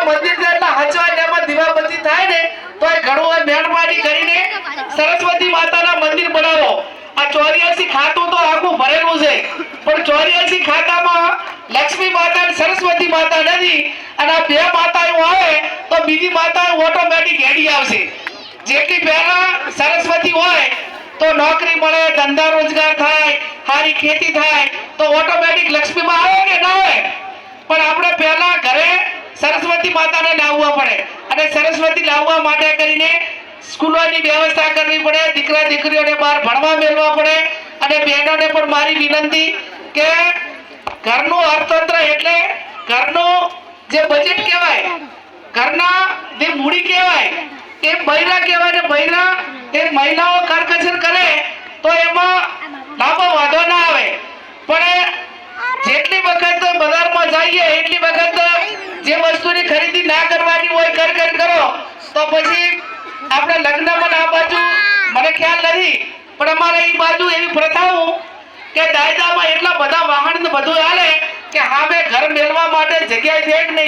મંદિર છે એટલે હચવા ડેમમાં દીવાબત્તી થાય ને તો એ ઘણું મહેરબાની કરીને સરસ્વતી માતાના મંદિર બનાવો। આ 84 ખાતું તો આખું ભરેલું છે પણ 84 ખાતામાં લક્ષ્મી માતા અને સરસ્વતી માતા નથી અને આ બે માતાઓ આવે તો બીજી માતાઓ ઓટોમેટિક હેડી આવશે। જેટલી પહેલા સરસ્વતી હોય તો નોકરી મળે, ધંધા રોજગાર થાય, સારી ખેતી થાય તો ઓટોમેટિક લક્ષ્મીમાં આવે કે ના આવે? પણ આપણે પહેલા ઘરે સરસ્વતી માતાને લાવવા પડે અને સરસ્વતી લાવવા માટે કરીને સ્કૂલોની વ્યવસ્થા કરવી પડે, દીકરા દીકરીઓને બહાર ભણવા મેળવવા પડે અને બહેનોને પણ મારી વિનંતી કે ઘરનું અર્થતંત્ર એટલે ઘરનું જે બજેટ કહેવાય, ઘરના જે મૂડી કહેવાય એ બૈરા કહેવાય ને બૈરા એ મહિલાઓ કરકસર કરે તો એમાં લાંબો વાંધો ના આવે। પણ જેટલી વખત બજારમાં જઈએ એટલી વખત જે વસ્તુની ખરીદી ના કરવાની હોય કર કરો તો પછી આપણે લગ્નમાં આ બાજુ મને ખ્યાલ નથી પણ અમારે એ બાજુ એવી પ્રથાઓ કે દાયદામાં એટલા બધા વાહન બધું હાલે કે હામે ઘર મેળવા માટે જગ્યા છે જ નહીં।